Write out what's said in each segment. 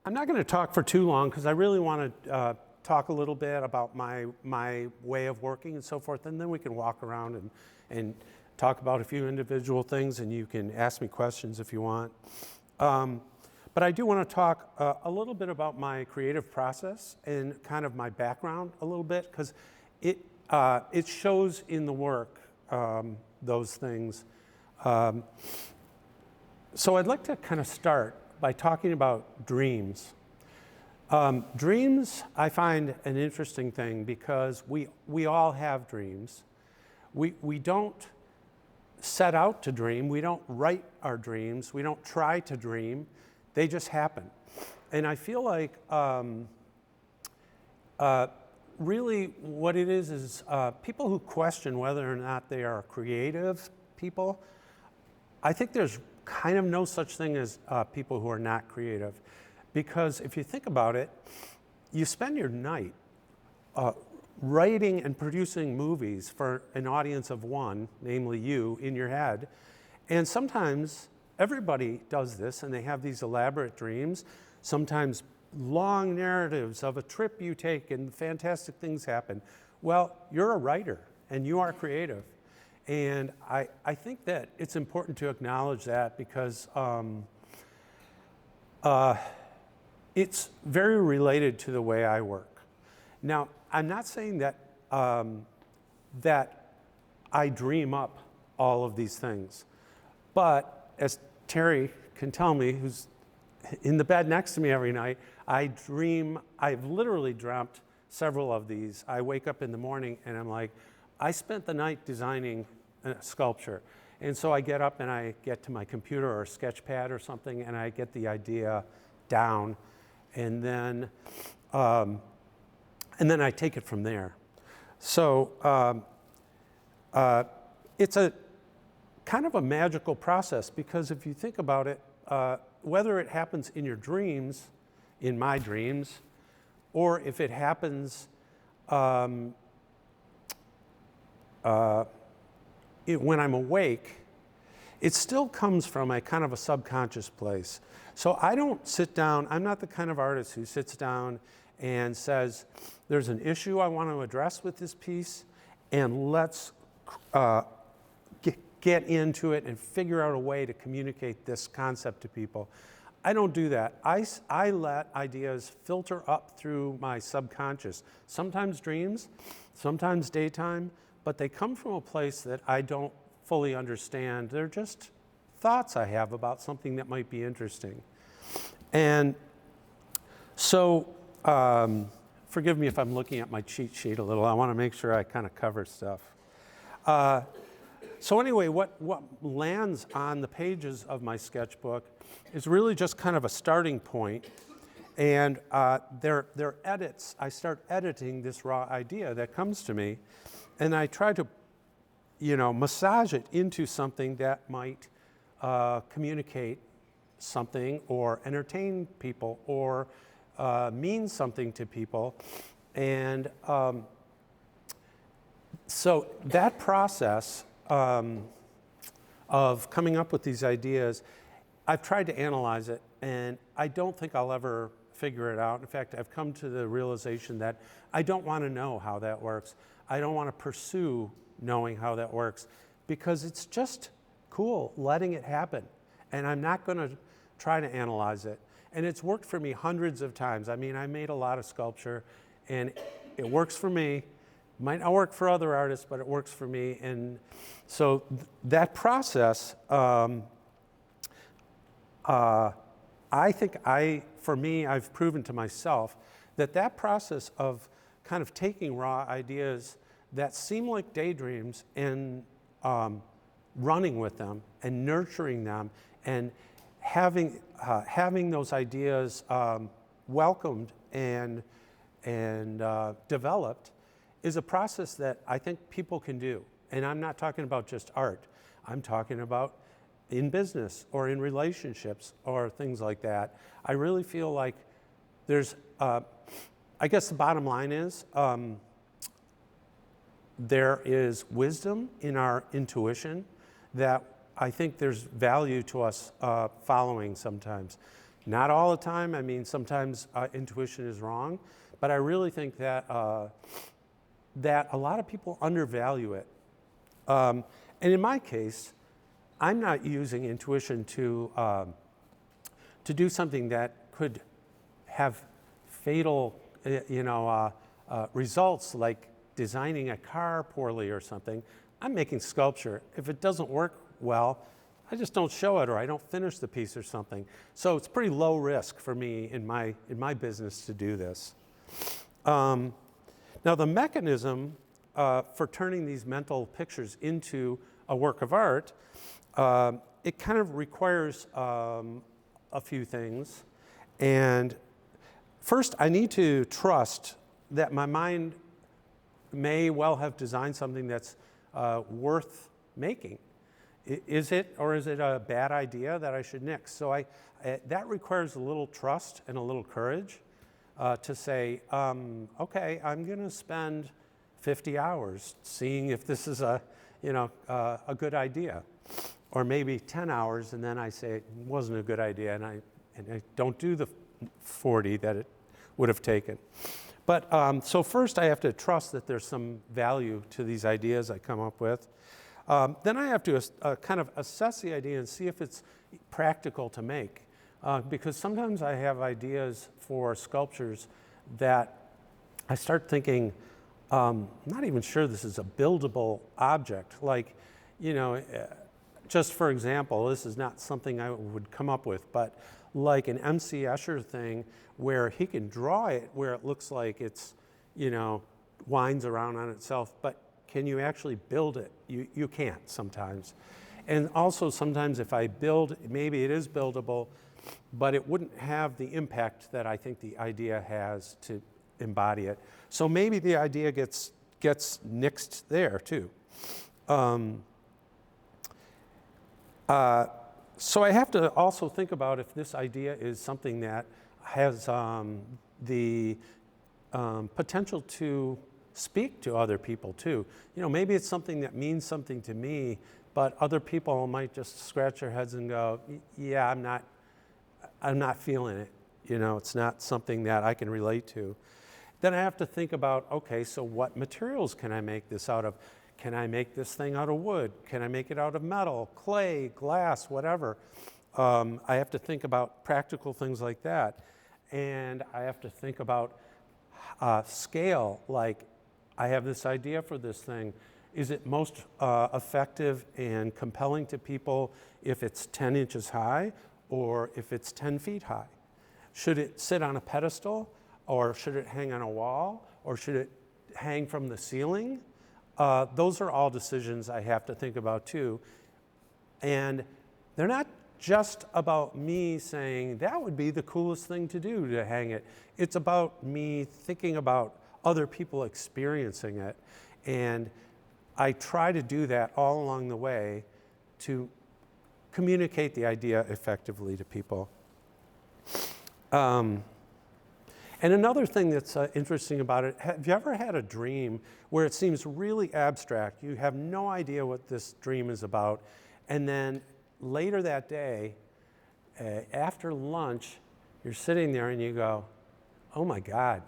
I'm not going to talk for too long because I really want to talk a little bit about my way of working and so forth, and then we can walk around and talk about a few individual things, and you can ask me questions if you want. But I do want to talk a little bit about my creative process and kind of my background a little bit, because it shows in the work, those things. So I'd like to kind of start by talking about dreams. Dreams, I find an interesting thing because we all have dreams. We don't set out to dream. We don't write our dreams. We don't try to dream. They just happen. And I feel like really what it is people who question whether or not they are creative people. I think there's kind of no such thing as people who are not creative. Because if you think about it, you spend your night writing and producing movies for an audience of one, namely you, in your head. And sometimes everybody does this, and they have these elaborate dreams, sometimes long narratives of a trip you take and fantastic things happen. Well, you're a writer, and you are creative. And I think that it's important to acknowledge that because it's very related to the way I work. Now, I'm not saying that that I dream up all of these things, but as Terry can tell me, who's in the bed next to me every night, I've literally dreamt several of these. I wake up in the morning and I'm like, I spent the night designing a sculpture. And so I get up and I get to my computer or a sketch pad or something, and I get the idea down, and then I take it from there. So it's a kind of a magical process, because if you think about it, whether it happens in your dreams, in my dreams, or if it happens when I'm awake, it still comes from a kind of a subconscious place. So I don't sit down, I'm not the kind of artist who sits down and says, there's an issue I want to address with this piece, and let's get into it and figure out a way to communicate this concept to people. I don't do that. I let ideas filter up through my subconscious, sometimes dreams, sometimes daytime, but they come from a place that I don't fully understand. They're just thoughts I have about something that might be interesting. And so, forgive me if I'm looking at my cheat sheet a little. I want to make sure I kind of cover stuff. So anyway, what lands on the pages of my sketchbook is really just kind of a starting point. And they're edits. I start editing this raw idea that comes to me, and I try to, massage it into something that might communicate something or entertain people or mean something to people. And so that process of coming up with these ideas, I've tried to analyze it, and I don't think I'll ever figure it out. In fact, I've come to the realization that I don't want to know how that works. I don't want to pursue knowing how that works, because it's just cool letting it happen. And I'm not going to try to analyze it. And it's worked for me hundreds of times. I mean, I made a lot of sculpture, and it works for me. Might not work for other artists, but it works for me. And so that process, I think for me, I've proven to myself that process of kind of taking raw ideas that seem like daydreams and running with them and nurturing them and having those ideas welcomed and developed is a process that I think people can do. And I'm not talking about just art. I'm talking about in business or in relationships or things like that. I really feel like there's, I guess the bottom line is, there is wisdom in our intuition that I think there's value to us following sometimes. Not all the time. I mean, sometimes intuition is wrong, but I really think that that a lot of people undervalue it. And in my case, I'm not using intuition to do something that could have fatal, results, like designing a car poorly or something. I'm making sculpture. If it doesn't work well, I just don't show it, or I don't finish the piece or something. So it's pretty low risk for me in my business to do this. Now the mechanism for turning these mental pictures into a work of art, it kind of requires a few things. And first, I need to trust that my mind may well have designed something that's worth making. Is it, or is it a bad idea that I should nix? So that requires a little trust and a little courage to say, okay, I'm going to spend 50 hours seeing if this is a good idea, or maybe 10 hours, and then I say it wasn't a good idea, and I don't do the 40 that it would have taken. But so first I have to trust that there's some value to these ideas I come up with. Then I have to kind of assess the idea and see if it's practical to make. Because sometimes I have ideas for sculptures that I start thinking, not even sure this is a buildable object. Like, just for example, this is not something I would come up with, but like an M.C. Escher thing where he can draw it where it looks like it's, winds around on itself, but can you actually build it? You can't sometimes. And also sometimes if I build, maybe it is buildable, but it wouldn't have the impact that I think the idea has to embody it. So maybe the idea gets nixed there too. So I have to also think about if this idea is something that has the potential to speak to other people too. Maybe it's something that means something to me, but other people might just scratch their heads and go, yeah, I'm not feeling it. It's not something that I can relate to. Then I have to think about, okay, so what materials can I make this out of? Can I make this thing out of wood? Can I make it out of metal, clay, glass, whatever? I have to think about practical things like that. And I have to think about scale, like I have this idea for this thing. Is it most effective and compelling to people if it's 10 inches high or if it's 10 feet high? Should it sit on a pedestal, or should it hang on a wall, or should it hang from the ceiling? Those are all decisions I have to think about too. And they're not just about me saying that would be the coolest thing to do, to hang it. It's about me thinking about other people experiencing it. And I try to do that all along the way to communicate the idea effectively to people. And another thing that's interesting about it, have you ever had a dream where it seems really abstract? You have no idea what this dream is about, and then later that day, after lunch, you're sitting there and you go, oh my God,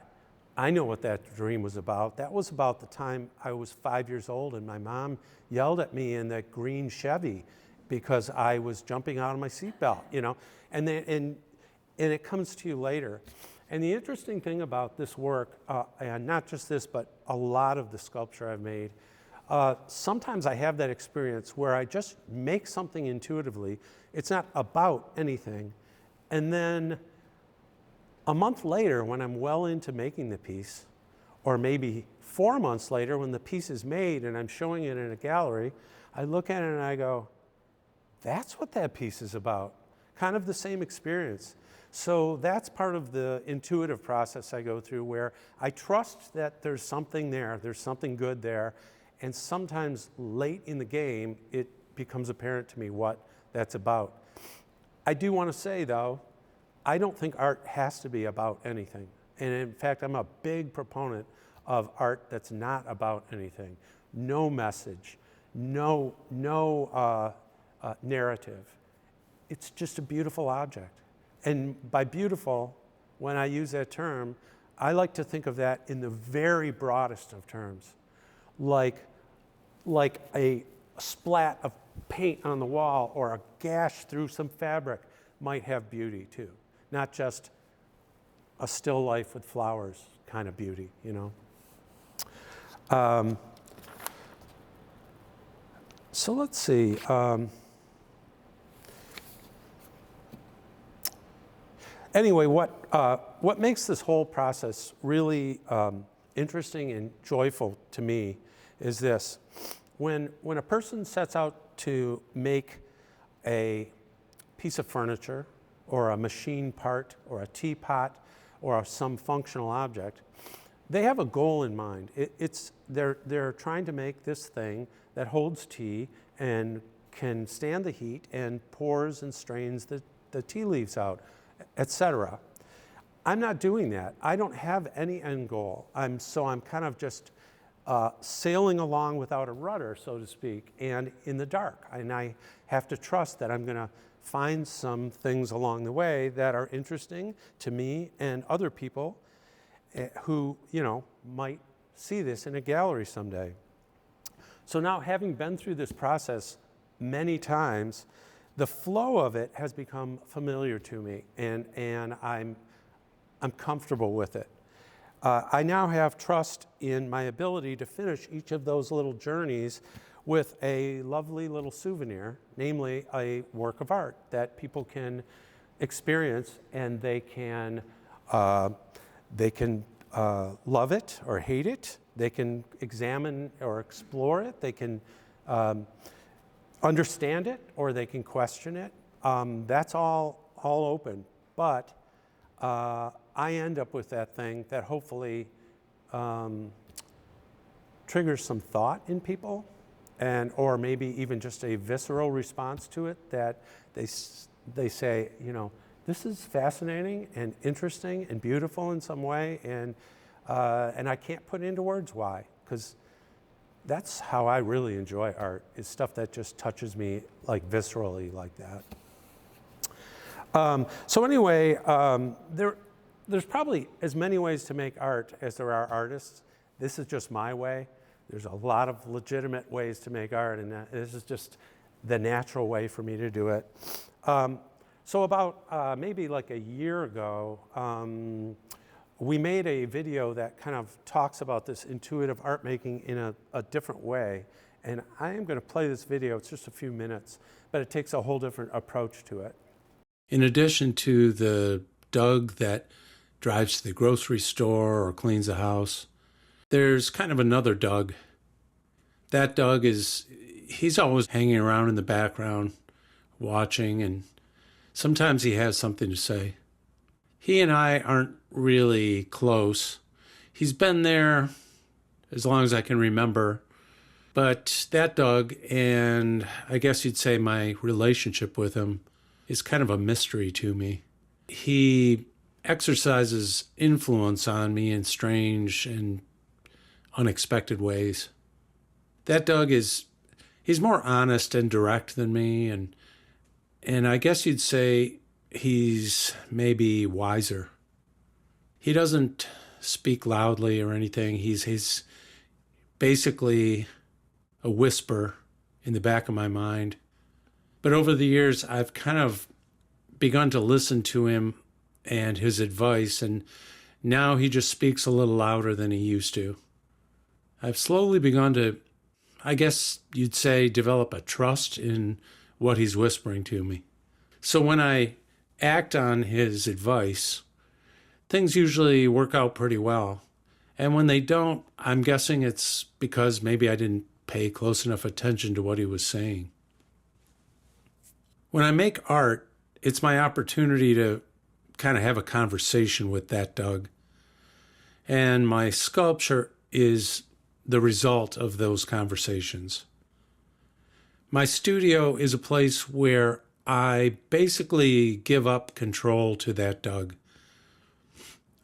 I know what that dream was about. That was about the time I was 5 years old and my mom yelled at me in that green Chevy because I was jumping out of my seatbelt, and it comes to you later. And the interesting thing about this work, and not just this, but a lot of the sculpture I've made, sometimes I have that experience where I just make something intuitively. It's not about anything. And then a month later, when I'm well into making the piece, or maybe 4 months later when the piece is made and I'm showing it in a gallery, I look at it and I go, that's what that piece is about. Kind of the same experience. So that's part of the intuitive process I go through, where I trust that there's something there, there's something good there, and sometimes late in the game, it becomes apparent to me what that's about. I do want to say, though, I don't think art has to be about anything. And in fact, I'm a big proponent of art that's not about anything. No message, no narrative. It's just a beautiful object. And by beautiful, when I use that term, I like to think of that in the very broadest of terms, like a splat of paint on the wall or a gash through some fabric might have beauty too, not just a still life with flowers kind of beauty, you know. So let's see. Anyway, what makes this whole process really interesting and joyful to me is this. When a person sets out to make a piece of furniture or a machine part or a teapot or some functional object, they have a goal in mind. They're trying to make this thing that holds tea and can stand the heat and pours and strains the tea leaves out, etc. I'm not doing that. I don't have any end goal. I'm kind of just sailing along without a rudder, so to speak, and in the dark. And I have to trust that I'm going to find some things along the way that are interesting to me and other people who, you know, might see this in a gallery someday. So now, having been through this process many times, the flow of it has become familiar to me, and I'm comfortable with it. I now have trust in my ability to finish each of those little journeys with a lovely little souvenir, namely a work of art that people can experience, and they can love it or hate it. They can examine or explore it. They can understand it, or they can question it. That's all open. But I end up with that thing that hopefully triggers some thought in people, or maybe even just a visceral response to it, that they say, you know, this is fascinating and interesting and beautiful in some way, and I can't put into words why, because that's how I really enjoy art, is stuff that just touches me like viscerally like that. So anyway, there's probably as many ways to make art as there are artists. This is just my way. There's a lot of legitimate ways to make art, and this is just the natural way for me to do it. So about maybe like a year ago, we made a video that kind of talks about this intuitive art making in a different way. And I am going to play this video. It's just a few minutes, but it takes a whole different approach to it. In addition to the Doug that drives to the grocery store or cleans the house, there's kind of another Doug. That Doug he's always hanging around in the background, watching, and sometimes he has something to say. He and I aren't really close. He's been there as long as I can remember. But that Doug, and I guess you'd say my relationship with him, is kind of a mystery to me. He exercises influence on me in strange and unexpected ways. That Doug he's more honest and direct than me, and I guess you'd say he's maybe wiser. He doesn't speak loudly or anything. He's basically a whisper in the back of my mind. But over the years, I've kind of begun to listen to him and his advice, and now he just speaks a little louder than he used to. I've slowly begun to, I guess you'd say, develop a trust in what he's whispering to me. So when I act on his advice, things usually work out pretty well. And when they don't, I'm guessing it's because maybe I didn't pay close enough attention to what he was saying. When I make art, it's my opportunity to kind of have a conversation with that Doug. And my sculpture is the result of those conversations. My studio is a place where I basically give up control to that Doug.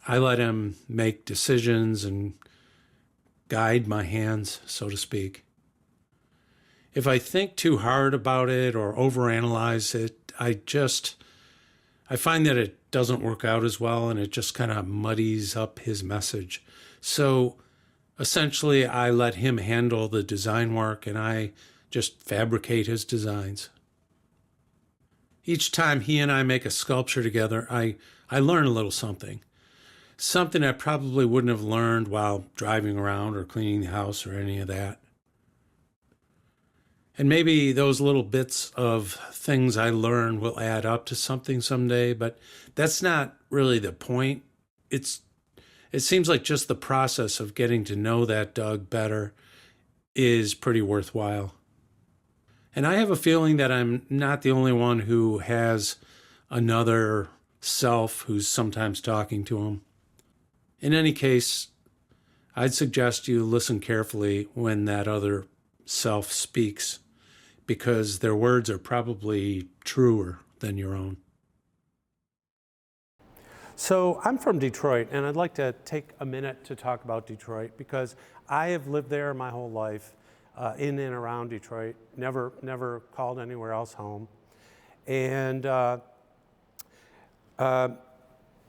I let him make decisions and guide my hands, so to speak. If I think too hard about it or overanalyze it, I find that it doesn't work out as well and it just kind of muddies up his message. So essentially, I let him handle the design work and I just fabricate his designs. Each time he and I make a sculpture together, I learn a little something. Something I probably wouldn't have learned while driving around or cleaning the house or any of that. And maybe those little bits of things I learn will add up to something someday, but that's not really the point. It seems like just the process of getting to know that Doug better is pretty worthwhile. And I have a feeling that I'm not the only one who has another self who's sometimes talking to him. In any case, I'd suggest you listen carefully when that other self speaks, because their words are probably truer than your own. So I'm from Detroit, and I'd like to take a minute to talk about Detroit because I have lived there my whole life, in and around Detroit, never called anywhere else home. And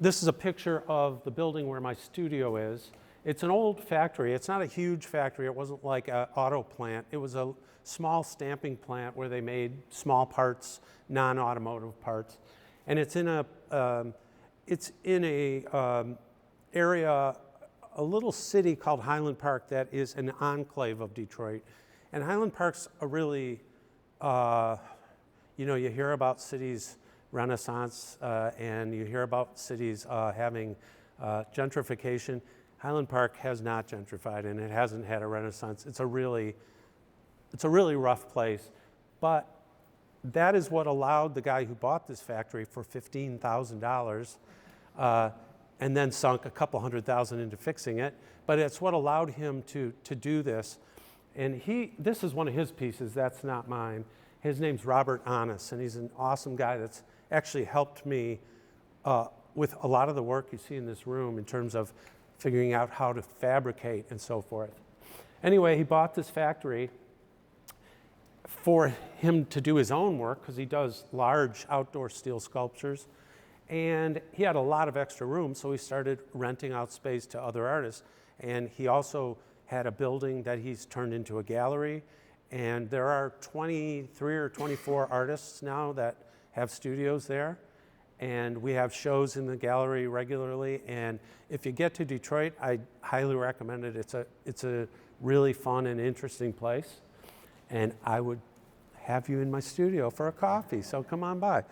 this is a picture of the building where my studio is. It's an old factory. It's not a huge factory. It wasn't like an auto plant. It was a small stamping plant where they made small parts, non-automotive parts. And it's in a area, a little city called Highland Park that is an enclave of Detroit. And Highland Park's a really, you hear about cities Renaissance and you hear about cities having gentrification. Highland Park has not gentrified and it hasn't had a renaissance. It's a really rough place, but that is what allowed the guy who bought this factory for $15,000 and then sunk a couple $100,000 into fixing it. But it's what allowed him to do this. And this is one of his pieces, that's not mine. His name's Robert Honest, and he's an awesome guy that's actually helped me with a lot of the work you see in this room in terms of figuring out how to fabricate and so forth. Anyway, he bought this factory for him to do his own work because he does large outdoor steel sculptures. And he had a lot of extra room, so he started renting out space to other artists. And he also had a building that he's turned into a gallery. And there are 23 or 24 artists now that have studios there. And we have shows in the gallery regularly. And if you get to Detroit, I highly recommend it. It's a really fun and interesting place. And I would have you in my studio for a coffee, so come on by.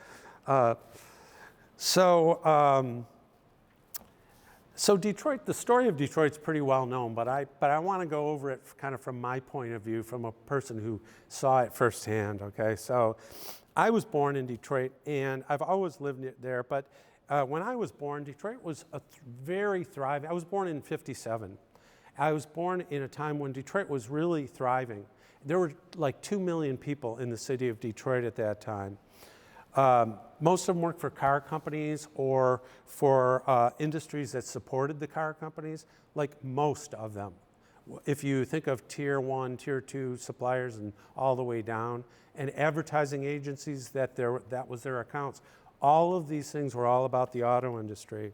So Detroit, the story of Detroit's pretty well known, but I want to go over it kind of from my point of view, from a person who saw it firsthand, okay? So I was born in Detroit, and I've always lived there, but when I was born, Detroit was very thriving. I was born in '57. I was born in a time when Detroit was really thriving. There were like 2 million people in the city of Detroit at that time. Most of them worked for car companies or for industries that supported the car companies, like most of them. If you think of tier 1, tier 2 suppliers and all the way down, and advertising agencies that was their accounts, all of these things were all about the auto industry.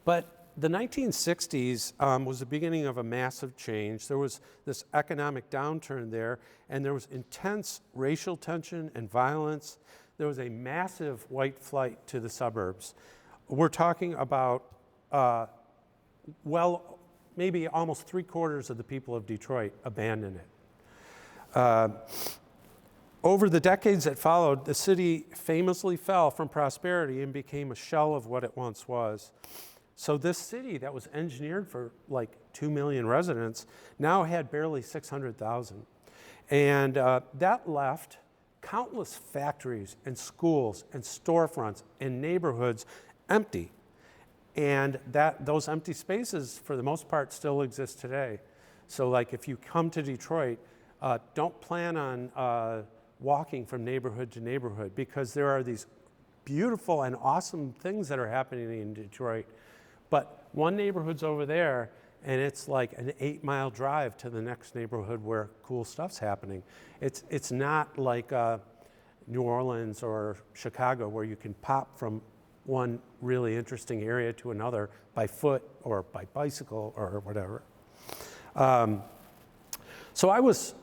But the 1960s was the beginning of a massive change. There was this economic downturn there, and there was intense racial tension and violence. There was a massive white flight to the suburbs. We're talking about, maybe almost 3/4 of the people of Detroit abandoned it. Over the decades that followed, the city famously fell from prosperity and became a shell of what it once was. So this city that was engineered for like 2 million residents now had barely 600,000. And that left countless factories and schools and storefronts and neighborhoods empty. And those empty spaces, for the most part, still exist today. So like if you come to Detroit, don't plan on walking from neighborhood to neighborhood, because there are these beautiful and awesome things that are happening in Detroit. But one neighborhood's over there, and it's like an 8-mile drive to the next neighborhood where cool stuff's happening. It's not like New Orleans or Chicago, where you can pop from one really interesting area to another by foot or by bicycle or whatever. So I was,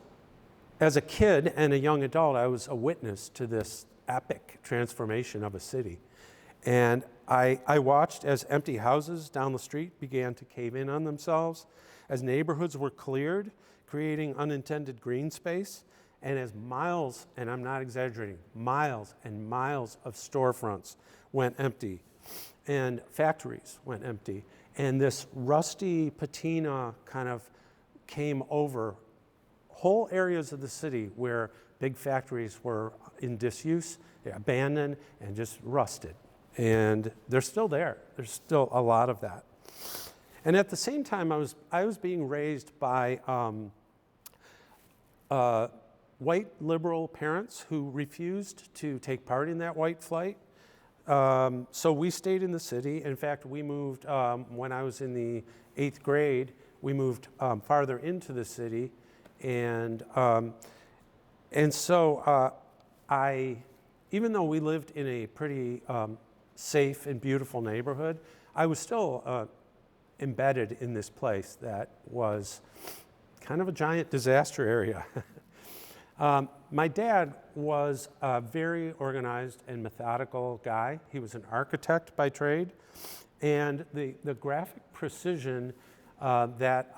as a kid and a young adult, I was a witness to this epic transformation of a city. And I watched as empty houses down the street began to cave in on themselves, as neighborhoods were cleared, creating unintended green space, and as miles, and I'm not exaggerating, miles and miles of storefronts went empty, and factories went empty, and this rusty patina kind of came over whole areas of the city where big factories were in disuse, abandoned, and just rusted. And they're still there. There's still a lot of that. And at the same time, I was being raised by white liberal parents who refused to take part in that white flight. So we stayed in the city. In fact, we moved, when I was in the 8th grade, we moved farther into the city. And so even though we lived in a pretty safe and beautiful neighborhood, I was still embedded in this place that was kind of a giant disaster area. My dad was a very organized and methodical guy. He was an architect by trade, and the graphic precision that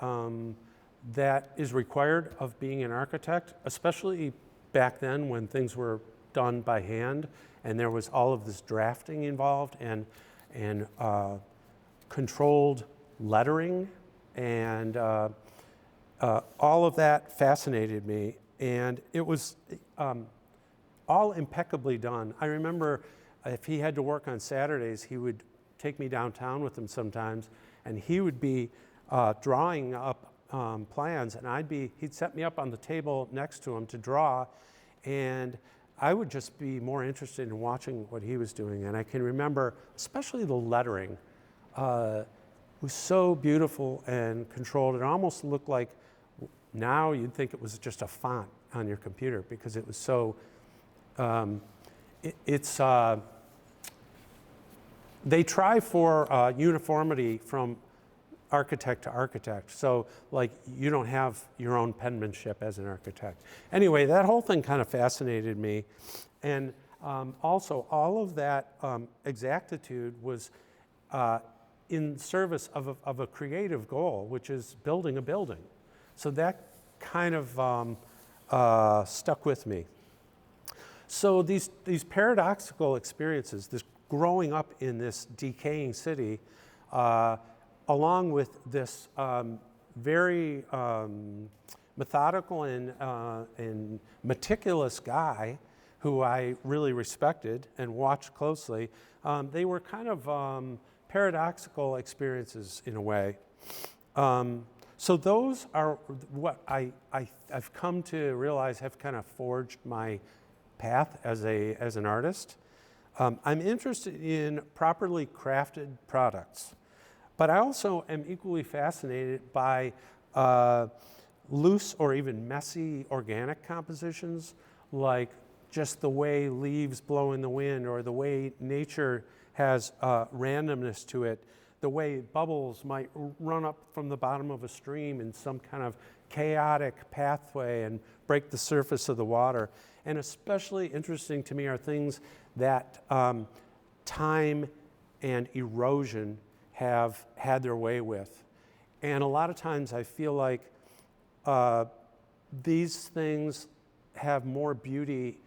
is required of being an architect, especially back then when things were done by hand and there was all of this drafting involved and controlled lettering, and all of that fascinated me. And it was all impeccably done. I remember if he had to work on Saturdays, he would take me downtown with him sometimes, and he would be drawing up plans, and he'd set me up on the table next to him to draw, and I would just be more interested in watching what he was doing. And I can remember, especially the lettering, was so beautiful and controlled. It almost looked like, now you'd think it was just a font on your computer because it was so, they try for uniformity from architect to architect. So like you don't have your own penmanship as an architect. Anyway, that whole thing kind of fascinated me. And also all of that exactitude was in service of a creative goal, which is building a building. So that kind of stuck with me. So these paradoxical experiences, this growing up in this decaying city, along with this very methodical and meticulous guy who I really respected and watched closely, they were kind of paradoxical experiences in a way. So those are what I've come to realize have kind of forged my path as an artist. I'm interested in properly crafted products, but I also am equally fascinated by loose or even messy organic compositions, like just the way leaves blow in the wind, or the way nature has randomness to it, the way bubbles might run up from the bottom of a stream in some kind of chaotic pathway and break the surface of the water. And especially interesting to me are things that time and erosion have had their way with. And a lot of times I feel like these things have more beauty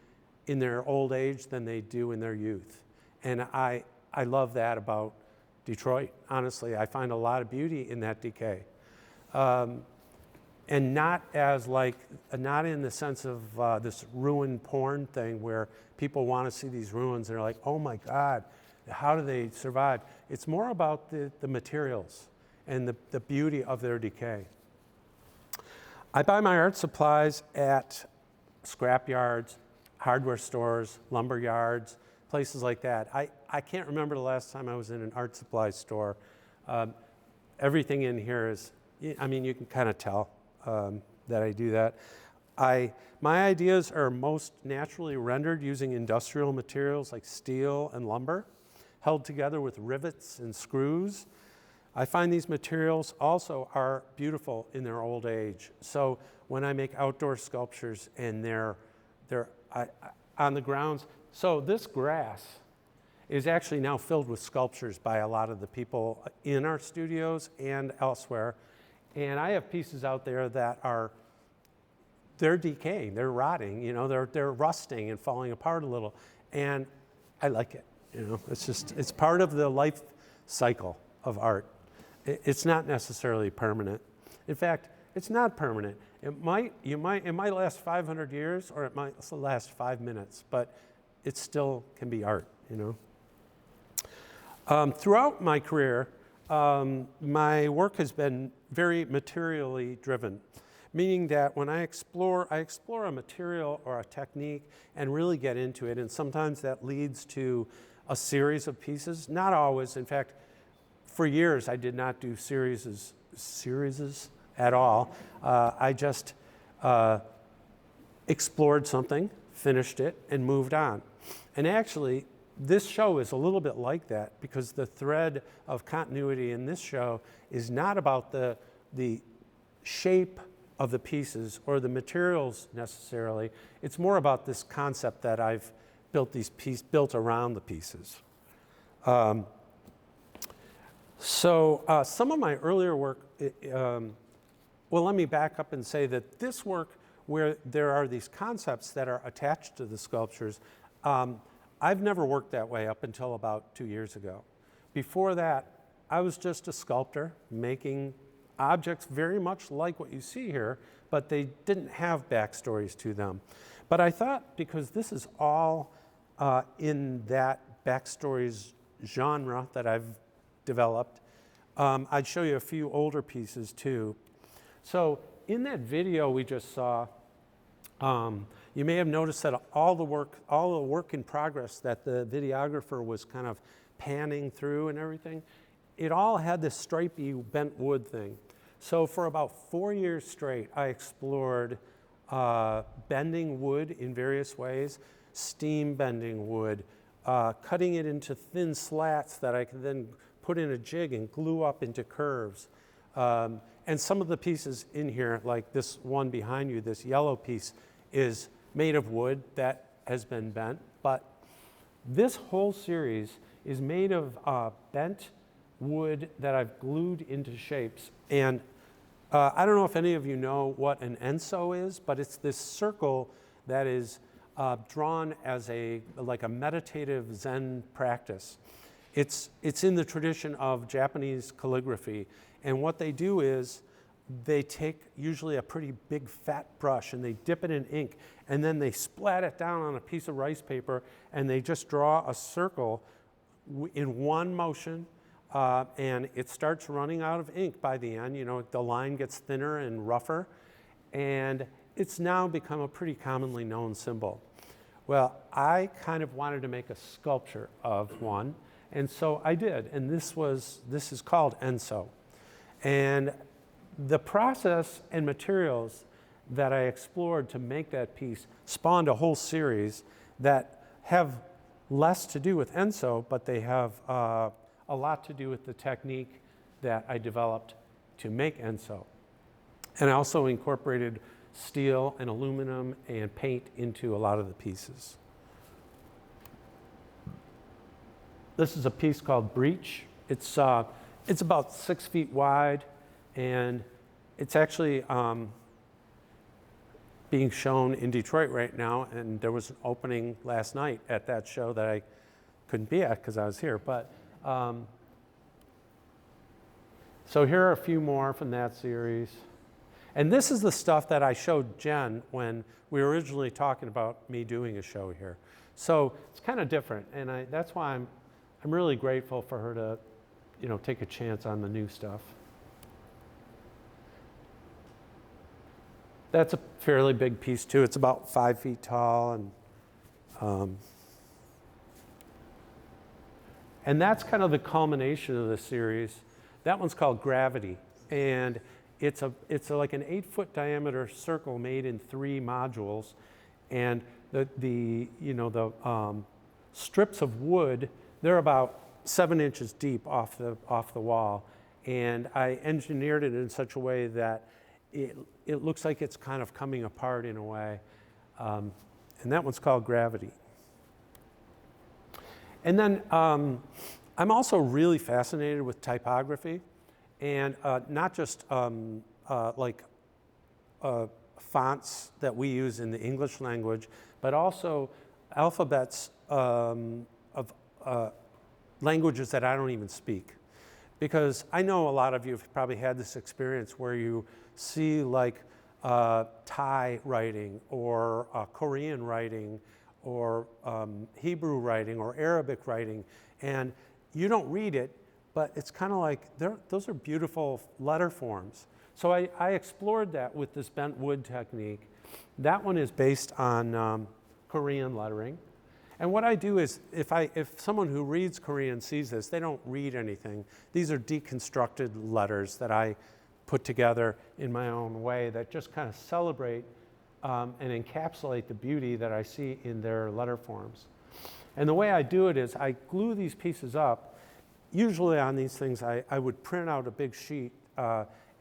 in their old age than they do in their youth. And I love that about Detroit. Honestly, I find a lot of beauty in that decay. And not in the sense of this ruin porn thing where people want to see these ruins and they're like, oh my God, how do they survive? It's more about the materials and the beauty of their decay. I buy my art supplies at scrap yards, hardware stores, lumber yards, places like that. I can't remember the last time I was in an art supply store. Everything in here is, I mean, you can kind of tell that I do that. My ideas are most naturally rendered using industrial materials like steel and lumber, held together with rivets and screws. I find these materials also are beautiful in their old age. So when I make outdoor sculptures and they're on the grounds, so this grass is actually now filled with sculptures by a lot of the people in our studios and elsewhere. And I have pieces out there that they're decaying, they're rotting, they're rusting and falling apart a little. And I like it, it's part of the life cycle of art. It's not necessarily permanent. In fact, it's not permanent. It might last 500 years or it might last 5 minutes, but it still can be art, Throughout my career, my work has been very materially driven, meaning that when I explore a material or a technique and really get into it, and sometimes that leads to a series of pieces. Not always. In fact, for years I did not do series at all. I just explored something, finished it, and moved on. And actually, this show is a little bit like that because the thread of continuity in this show is not about the shape of the pieces or the materials necessarily. It's more about this concept that I've built around the pieces. Some of my earlier work, let me back up and say that this work where there are these concepts that are attached to the sculptures, I've never worked that way up until about 2 years ago. Before that, I was just a sculptor making objects very much like what you see here, but they didn't have backstories to them. But I thought because this is all in that backstories genre that I've developed, I'd show you a few older pieces too. So in that video we just saw, you may have noticed that all the work in progress that the videographer was kind of panning through and everything, it all had this stripy bent wood thing. So for about 4 years straight, I explored bending wood in various ways, steam bending wood, cutting it into thin slats that I could then put in a jig and glue up into curves. And some of the pieces in here, like this one behind you, this yellow piece, is made of wood that has been bent. But this whole series is made of bent wood that I've glued into shapes. And I don't know if any of you know what an enso is, but it's this circle that is drawn as like a meditative Zen practice. It's in the tradition of Japanese calligraphy. And what they do is they take usually a pretty big fat brush and they dip it in ink and then they splat it down on a piece of rice paper and they just draw a circle in one motion. And it starts running out of ink by the end. The line gets thinner and rougher, and it's now become a pretty commonly known symbol. Well, I kind of wanted to make a sculpture of one, and so I did, and this is called enso. And the process and materials that I explored to make that piece spawned a whole series that have less to do with enso, but they have a lot to do with the technique that I developed to make enso. And I also incorporated steel and aluminum and paint into a lot of the pieces. This is a piece called Breach. It's about 6 feet wide, and it's actually being shown in Detroit right now, and there was an opening last night at that show that I couldn't be at because I was here. But so here are a few more from that series. And this is the stuff that I showed Jen when we were originally talking about me doing a show here. So it's kind of different, and that's why I'm really grateful for her to, take a chance on the new stuff. That's a fairly big piece too. It's about 5 feet tall, and that's kind of the culmination of the series. That one's called Gravity, and it's like an 8-foot diameter circle made in 3 modules, and the strips of wood, they're about 7 inches deep off the wall, and I engineered it in such a way that it looks like it's kind of coming apart in a way, and that one's called Gravity. And then I'm also really fascinated with typography, and not just fonts that we use in the English language, but also alphabets of languages that I don't even speak. Because I know a lot of you have probably had this experience where you see like Thai writing or Korean writing or Hebrew writing or Arabic writing, and you don't read it, but it's kind of like those are beautiful letter forms. So I explored that with this bent wood technique. That one is based on Korean lettering. And what I do is, if someone who reads Korean sees this, they don't read anything. These are deconstructed letters that I put together in my own way that just kind of celebrate and encapsulate the beauty that I see in their letter forms. And the way I do it is I glue these pieces up. Usually on these things, I would print out a big sheet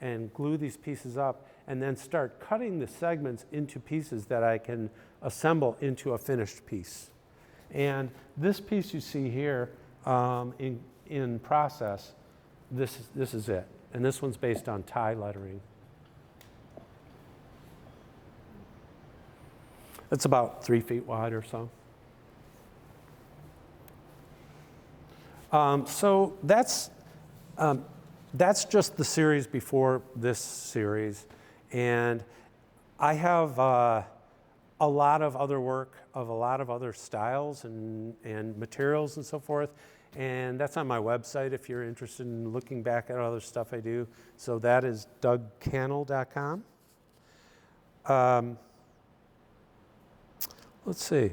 and glue these pieces up and then start cutting the segments into pieces that I can assemble into a finished piece. And this piece you see here in process, this is it. And this one's based on Thai lettering. It's about 3 feet wide or so. So that's just the series before this series. And I have a lot of other work of a lot of other styles and materials and so forth. And that's on my website if you're interested in looking back at other stuff I do. So that is dougcannell.com. Let's see.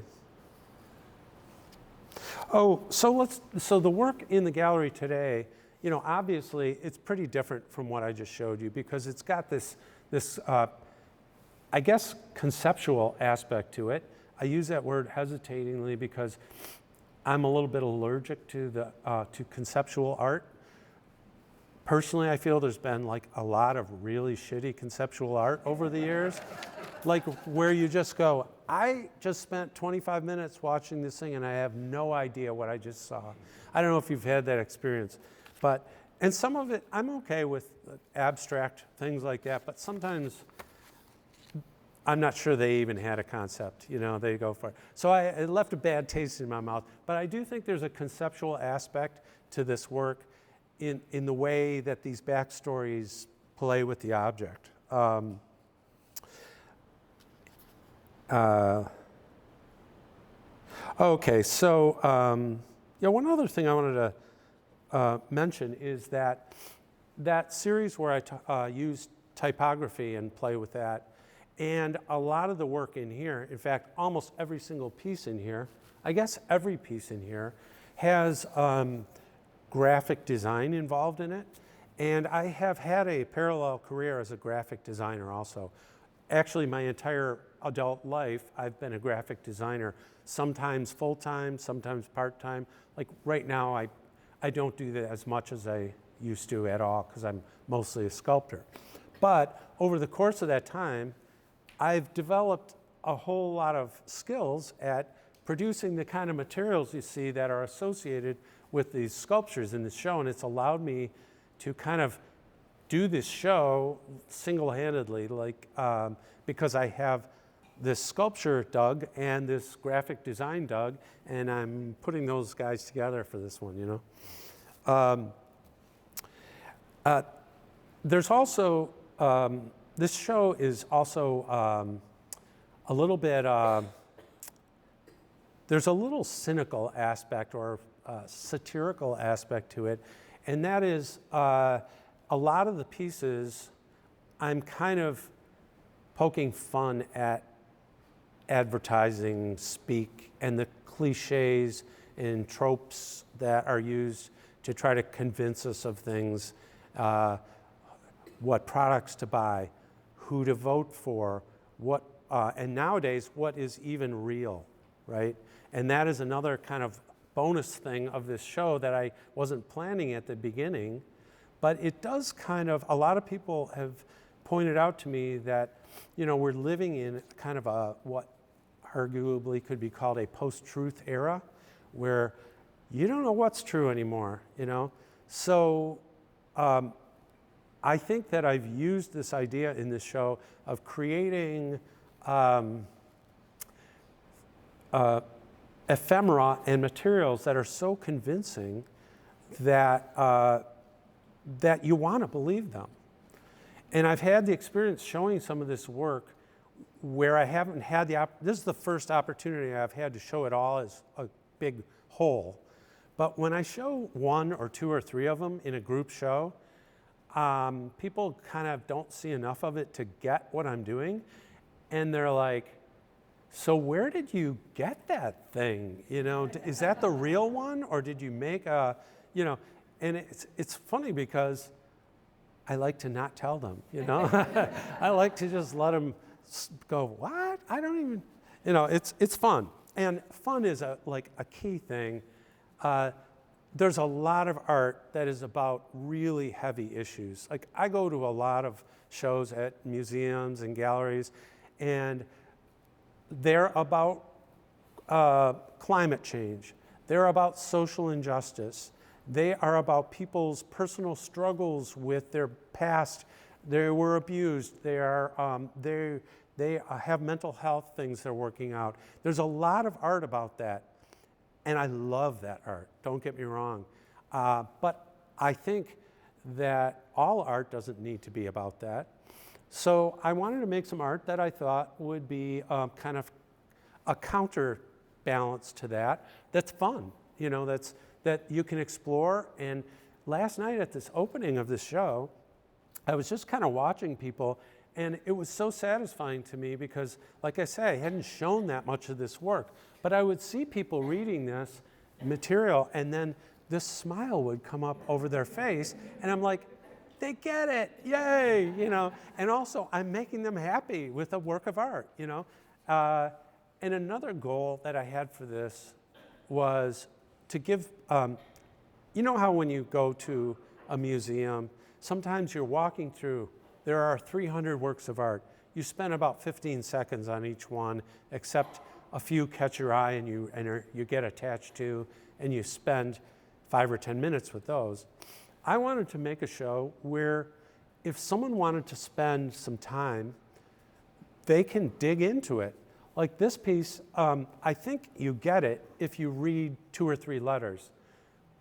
Oh, so the work in the gallery today, obviously it's pretty different from what I just showed you because it's got this I guess, conceptual aspect to it. I use that word hesitatingly because I'm a little bit allergic to conceptual art. Personally, I feel there's been like a lot of really shitty conceptual art over the years, like where you just go, I just spent 25 minutes watching this thing and I have no idea what I just saw. I don't know if you've had that experience, and some of it, I'm okay with abstract things like that, but sometimes I'm not sure they even had a concept, they go for it. So it left a bad taste in my mouth, but I do think there's a conceptual aspect to this work in the way that these backstories play with the object. Okay, so one other thing I wanted to mention is that series where I used typography and play with that, and a lot of the work in here, in fact, almost every single piece in here, I guess every piece in here, has graphic design involved in it. And I have had a parallel career as a graphic designer also. Actually, my entire adult life, I've been a graphic designer, sometimes full-time, sometimes part-time. Like right now, I don't do that as much as I used to at all because I'm mostly a sculptor. But over the course of that time, I've developed a whole lot of skills at producing the kind of materials you see that are associated with these sculptures in this show, and it's allowed me to kind of do this show single-handedly, because I have this sculpture Doug and this graphic design Doug, and I'm putting those guys together for this one, There's also, this show is also a little bit, there's a little cynical aspect or satirical aspect to it, and that is a lot of the pieces I'm kind of poking fun at advertising speak and the cliches and tropes that are used to try to convince us of things. what products to buy, who to vote for, and nowadays, what is even real, right? And that is another kind of bonus thing of this show that I wasn't planning at the beginning, but it does kind of, a lot of people have pointed out to me that, we're living in kind of what arguably could be called a post-truth era, where you don't know what's true anymore, So I think that I've used this idea in this show of creating ephemera and materials that are so convincing that that you want to believe them. And I've had the experience showing some of this work where I haven't had this is the first opportunity I've had to show it all as a big whole. But when I show one or two or three of them in a group show, people kind of don't see enough of it to get what I'm doing. And they're like, so where did you get that thing? Is that the real one, or did you make a, and it's funny because I like to not tell them, I like to just let them go, what? I don't even, it's fun. And fun is a key thing. There's a lot of art that is about really heavy issues. Like, I go to a lot of shows at museums and galleries, and they're about climate change. They're about social injustice. They are about people's personal struggles with their past. They were abused. They have mental health things they're working out. There's a lot of art about that. And I love that art, don't get me wrong. But I think that all art doesn't need to be about that. So I wanted to make some art that I thought would be kind of a counterbalance to that, that's fun, that you can explore. And last night at this opening of this show, I was just kind of watching people, and it was so satisfying to me because, like I say, I hadn't shown that much of this work. But I would see people reading this material, and then this smile would come up over their face, and I'm like, they get it, yay, And also, I'm making them happy with a work of art, And another goal that I had for this was to give, how when you go to a museum, sometimes you're walking through, there are 300 works of art. You spend about 15 seconds on each one, except a few catch your eye and you get attached to, and you spend 5 or 10 minutes with those. I wanted to make a show where if someone wanted to spend some time, they can dig into it. Like this piece, I think you get it if you read 2 or 3 letters.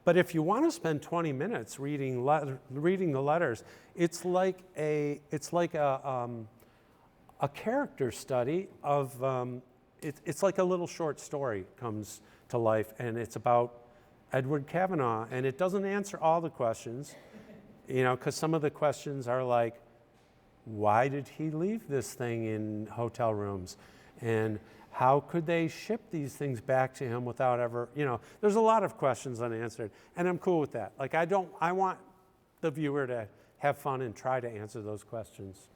But if you want to spend 20 minutes reading the letters, it's like a character study of, it's like a little short story comes to life, and it's about Edward Kavanaugh, and it doesn't answer all the questions, because some of the questions are like, why did he leave this thing in hotel rooms? And how could they ship these things back to him without ever, there's a lot of questions unanswered, and I'm cool with that. Like, I want the viewer to have fun and try to answer those questions.